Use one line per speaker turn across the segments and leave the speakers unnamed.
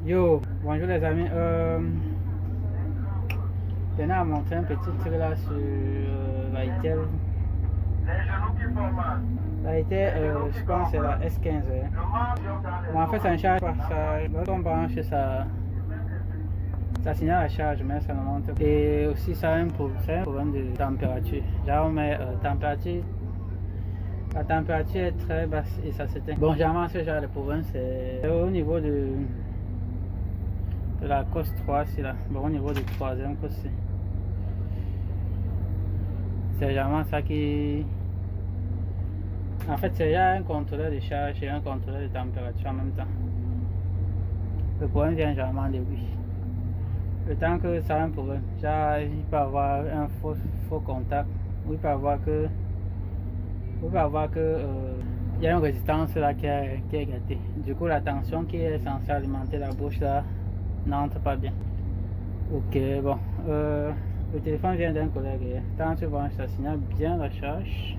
Yo, bonjour les amis. Tenez à montrer un petit truc là sur la Itel. La Itel, je pense que c'est la S15. Bon, en fait, ça ne charge pas. Lorsqu'on branche, ça signale la charge, mais ça ne monte pas. Et aussi, ça a un problème de température. Genre, on met température. La température est très basse et ça s'éteint. Bon, généralement, ce genre de problème, c'est au niveau de la cos 3, c'est là. Bon, au niveau du troisième cos, c'est généralement ça qui. En fait, il y a un contrôleur de charge et un contrôleur de température en même temps. Le problème vient généralement de lui. Le temps que ça a un problème, genre, il peut avoir un faux contact, ou il peut avoir que. Il y a une résistance là qui est gâtée. Du coup, la tension qui est censée alimenter la bouche là n'entre pas bien. Ok, bon. Le téléphone vient d'un collègue. Quand tu branches, ça signale bien la charge.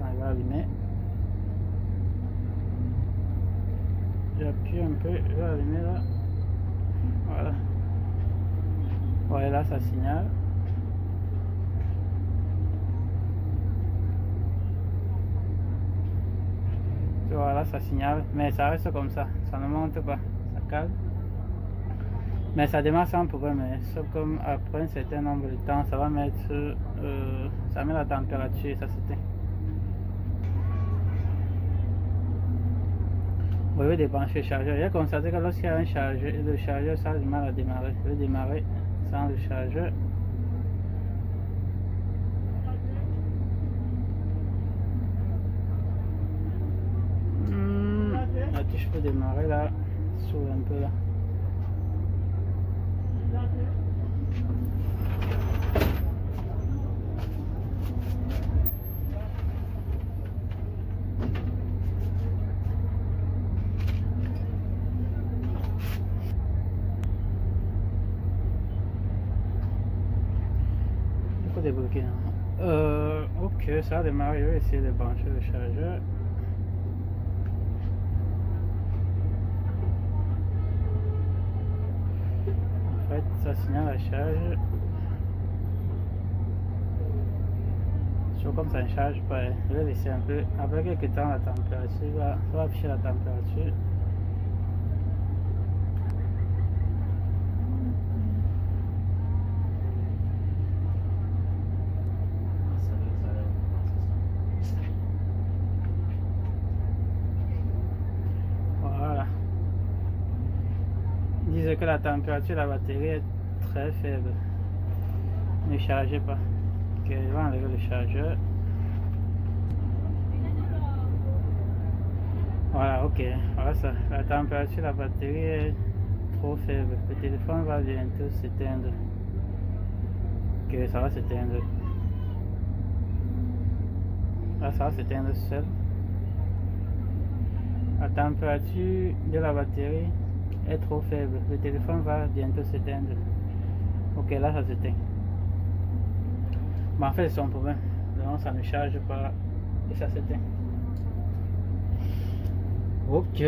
Attends, il va allumer. J'appuie un peu, il va allumer là. Voilà. Ouais, là ça signale. Voilà, ça signale. Mais ça reste comme ça. Ça ne monte pas. Ça calme. Mais ça démarre sans problème, sauf comme après un certain nombre de temps, ça va mettre, ça met la température et ça s'éteint. Au lieu de brancher le chargeur, j'ai constaté que lorsqu'il y a un chargeur, le chargeur, ça a du mal à démarrer. Je vais démarrer sans le chargeur. Là, je peux démarrer là, sur un peu là. Il faut débloquer. Ok, ça a démarré. Je vais essayer de brancher le chargeur. En fait, ça signale la charge. Comme ça ne charge pas, je vais laisser un peu. Après quelques temps, la température ça va afficher la température. Voilà. Ils disent que la température de la batterie est très faible. Ne chargez pas. Ok, je vais enlever le chargeur. Voilà, ok. Voilà ça. La température de la batterie est trop faible. Le téléphone va bientôt s'éteindre. Ok, ça va s'éteindre. Là, ça va s'éteindre seul. La température de la batterie est trop faible. Le téléphone va bientôt s'éteindre. Ok, là, ça s'éteint. Mais en fait, c'est son problème. Donc, ça ne charge pas et ça s'éteint. Ok,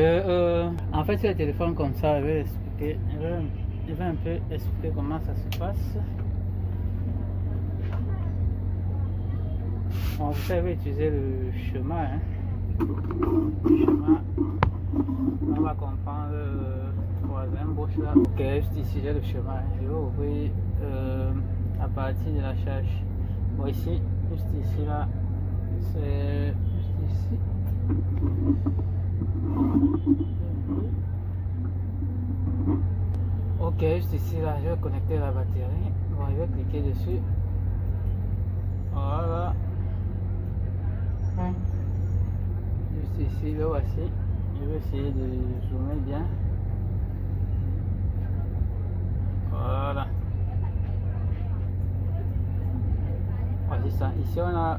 en fait, sur le téléphone comme ça, je vais expliquer. Je vais un peu expliquer comment ça se passe. Bon, vous savez utiliser le chemin. On va comprendre le troisième bouche là. Ok, juste ici j'ai le chemin. Je vais ouvrir à partir de la charge. Bon, ici, juste ici là, c'est juste ici. Ok, juste ici là, je vais connecter la batterie. Bon, je vais cliquer dessus. Voilà. Juste ici, le voici. Je vais essayer de zoomer bien. Voilà. Voici ça. Ici, on a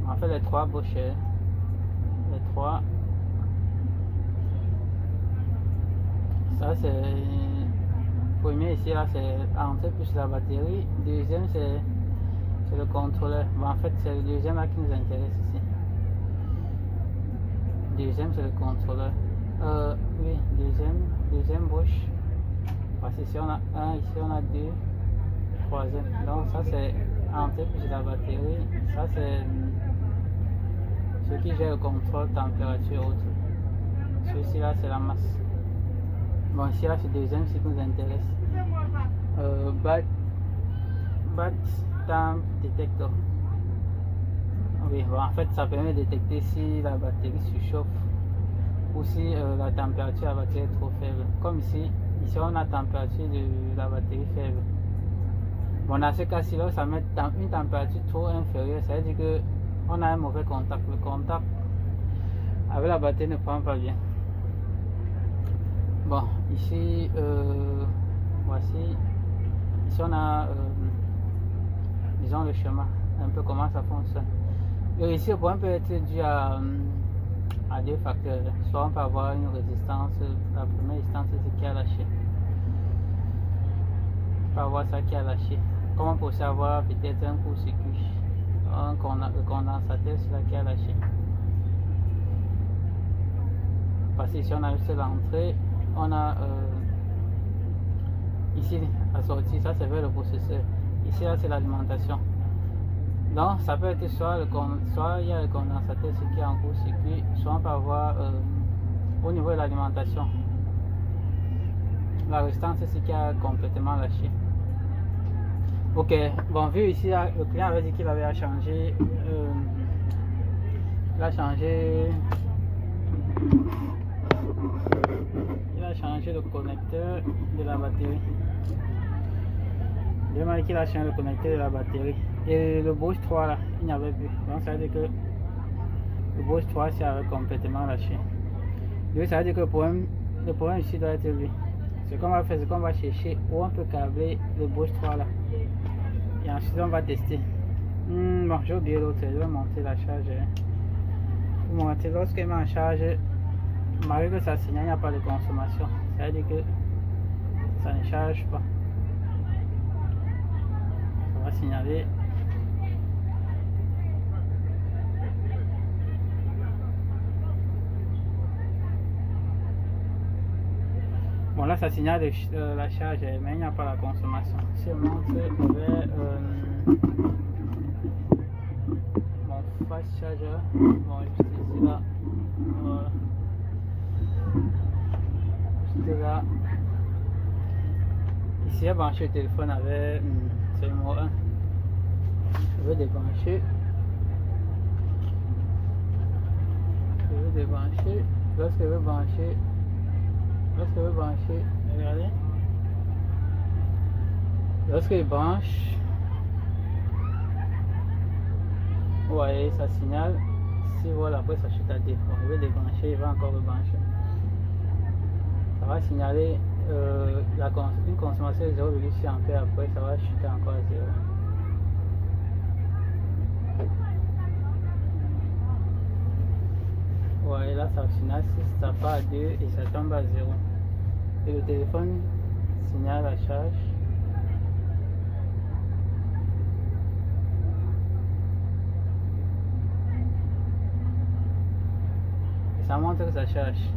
en fait les trois bouches. Les trois. Ça, c'est. Premier ici, là, c'est entrée plus la batterie. Deuxième, c'est le contrôleur. Bon, en fait, c'est le deuxième là qui nous intéresse ici. Deuxième, c'est le contrôleur. Oui, deuxième bouche. Parce que ici on a un, ici on a deux, troisième. Donc ça c'est entrée puis j'ai la batterie. Ça c'est ce qui gère le contrôle température autre. Celui-ci là c'est la masse. Bon ici là c'est deuxième, ce qui nous intéresse. Bat Temp Detector. Oui, bon, en fait ça permet de détecter si la batterie surchauffe ou si la température de la batterie est trop faible. Comme ici on a la température de la batterie faible. Bon, dans ce cas-ci là, ça met une température trop inférieure, ça veut dire que on a un mauvais contact. Le contact avec la batterie ne prend pas bien. Bon, ici voici, ici on a disons le schéma, un peu comment ça fonctionne. Et ici le problème peut être dû à deux facteurs. Soit on peut avoir une résistance, la première résistance c'est ce qui a lâché. On peut avoir ça qui a lâché. Comme on peut aussi avoir peut-être un court-circuit, le condensateur c'est là qui a lâché. Parce que ici on a juste l'entrée, on a ici la sortie, ça c'est vers le processeur. Ici là c'est l'alimentation. Donc ça peut être soit il y a le condensateur ce qui est en court-circuit, soit on peut avoir au niveau de l'alimentation la résistance c'est ce qui a complètement lâché. Ok, bon vu ici là, le client avait dit qu'il avait changé il a changé le connecteur de la batterie. Il m'a dit qu'il a changé le connecteur de la batterie. Et le Bosch 3 là, il n'y avait plus. Donc ça veut dire que le Bosch 3 s'est complètement lâché. Donc ça veut dire que le problème ici doit être lui. Ce qu'on va faire, c'est qu'on va chercher où on peut câbler le Bosch 3 là. Et ensuite on va tester. Bon, j'ai oublié l'autre, je vais monter la charge. Lorsqu'il met en charge, malgré que ça signale, il n'y a pas de consommation. Ça veut dire que ça ne charge pas. Ça va signaler. Bon là ça signale la charge, mais il n'y a pas la consommation. Si on montre vers mon fast charger, bon juste ici là, voilà. Juste là. Ici il y a branché le téléphone avec c'est le numéro 1. Je vais débrancher. Lorsque je vais brancher, regardez. Lorsque je branche, vous voyez, ça signale. Si voilà, après ça chute à D. Bon, je vais débrancher, il va encore rebrancher. Ça va signaler une consommation de 0,6 A. Après, ça va chuter encore à 0. Ouais, là ça signale 6, ça part à 2 et ça tombe à 0. Et le téléphone signale la charge. Et ça montre que ça charge.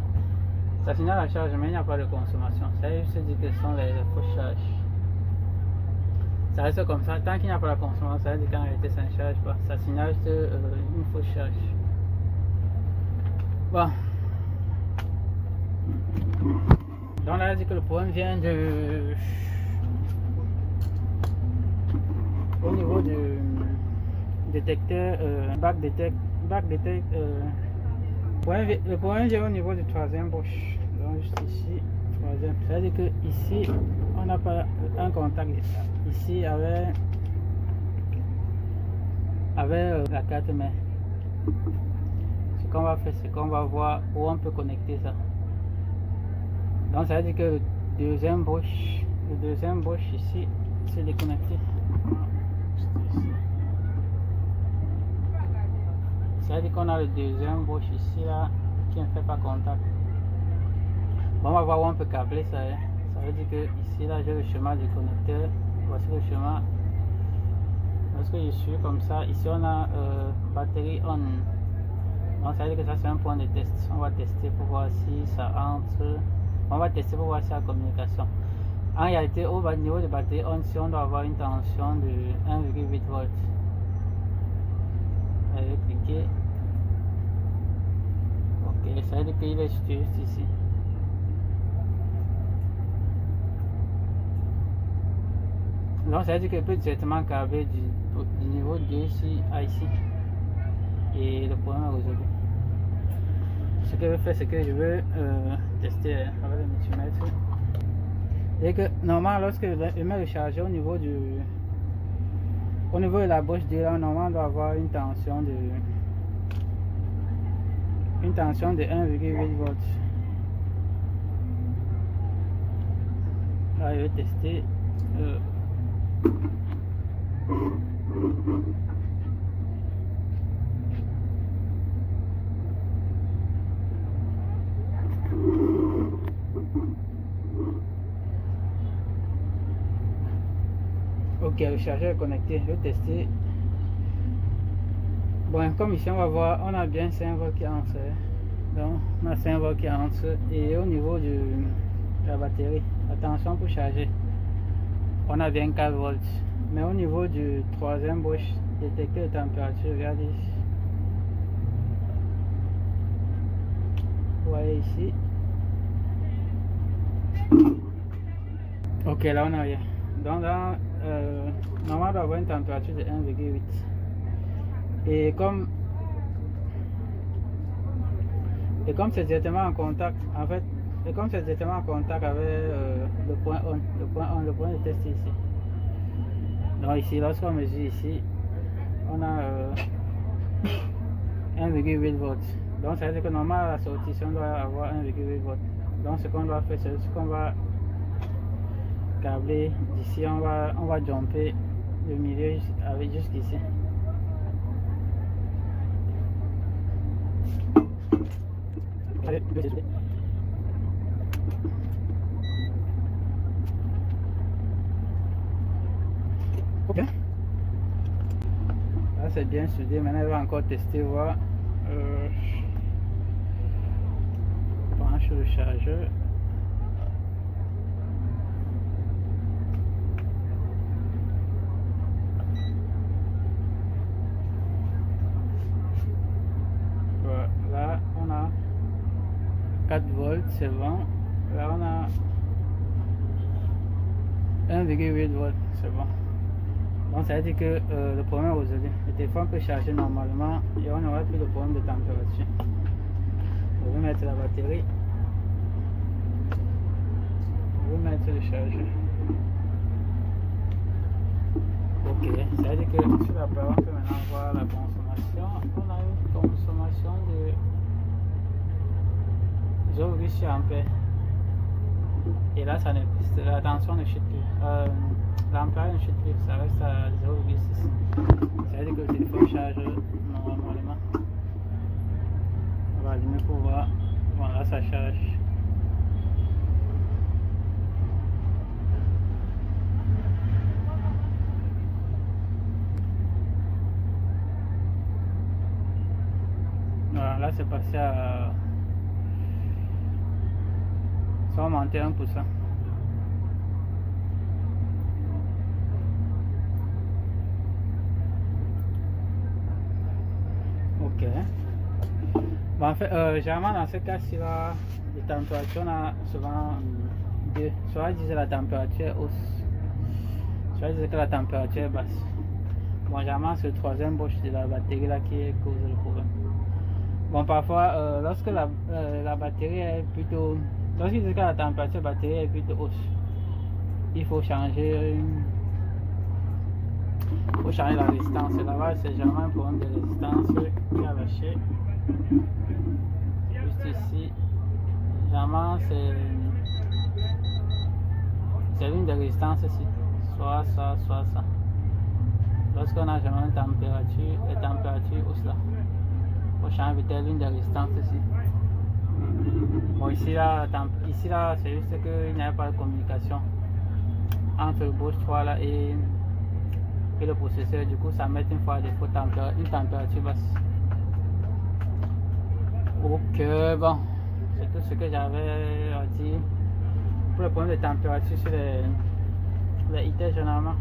Ça signale la charge, mais il n'y a pas de consommation. Ça juste dire que ce sont les fausses charges. Ça reste comme ça. Tant qu'il n'y a pas la consommation, ça veut dire qu'en réalité ça ne charge pas. Ça signale juste une fausse charge. Bon. Donc là, dit que le problème vient au niveau du détecteur, back detect. Le problème vient au niveau du troisième bouche. Donc juste ici, troisième. C'est-à-dire que ici, on n'a pas un contact ici avec la carte mère. Ce qu'on va faire, c'est qu'on va voir où on peut connecter ça. Donc ça veut dire que le deuxième bouche ici, c'est déconnecté. Ça veut dire qu'on a le deuxième bouche ici là qui ne fait pas contact. Bon, on va voir où on peut câbler ça. Ça veut dire que ici là j'ai le schéma du connecteur. Voici le schéma. Lorsque je suis comme ça, ici on a batterie on. Donc ça veut dire que ça c'est un point de test. On va tester pour voir si ça entre. On va tester pour voir si la communication. En réalité, au niveau de batterie, on doit avoir une tension de 1,8 volts. Je vais cliquer. Ok, ça veut dire qu'il est situé juste ici. Donc ça veut dire qu'il peut directement câbler du niveau 2 ici à ici. Et le problème est résolu. Ce que je vais faire, c'est que je veux tester avec le multimètre. Et que normalement, lorsque je mets le chargeur au niveau de la bouche de là, normalement on doit avoir une tension de 1,8 volts. Là je vais tester. Ok, le chargeur est connecté. Je vais tester. Bon, comme ici on va voir, on a bien 5 volts qui entrent. Donc on a 5 volts qui entrent. Et au niveau de la batterie, attention pour charger, on a bien 4 volts. Mais au niveau du troisième bouche, détecter la température, regardez ici. Vous voyez ici. Ok, là on a rien. Donc là, normalement on doit avoir une température de 1,8. Et comme c'est directement en contact, en fait, et comme c'est directement en contact avec le point le point de test ici. Donc ici, lorsqu'on mesure ici, on a 1,8 volts. Donc ça veut dire que normalement à la sortie, on doit avoir 1,8 volts. Donc ce qu'on doit faire, c'est ce qu'on va câbler d'ici, on va jumper le milieu avec jusqu'ici. Allez, ok. Là c'est bien soudé. Maintenant je vais encore tester, voir. Branche le chargeur. Là on a 4 volts, c'est bon. Là on a 1,8 volts, c'est bon. Donc ça veut dire que le problème est résolu. Le téléphone peut charger normalement et on n'aura plus de problème de température. Je vais mettre la batterie. Je vais mettre le chargeur. Ok, ça veut dire que sur la barre, on peut maintenant voir la consommation. On a une consommation de 0,8 ampères. Et là, la tension ne chute plus. L'ampère ne chute plus, ça reste à 0,6. Ça veut dire que le téléphone charge normalement. On va allumer pour voir. Voilà, ça charge. Voilà, là c'est passé à... Ça va augmenter 1%. Ok. Bon, en fait, généralement dans ce cas-ci, là, les températures, on a souvent deux. Soit ils disent la température est hausse, soit ils disent que la température est basse. Bon, généralement, c'est le troisième bouche de la batterie là qui cause le problème. Bon, parfois, lorsque la batterie est plutôt... Lorsqu'ils disent que la température de la batterie est plutôt hausse, il faut changer la résistance. Là-bas, c'est généralement un problème de résistance qui a lâché. Juste ici, généralement, c'est l'une des résistances ici. Soit ça, soit ça. Lorsqu'on a généralement une température, les températures hausse là. Il faut changer peut-être l'une des résistances ici. Bon, ici là, c'est juste qu'il n'y a pas de communication entre le bouche 3 là et le processeur. Du coup, ça met une fois à défaut une température basse. Ok, bon, c'est tout ce que j'avais à dire pour le problème de température sur les heaters généralement.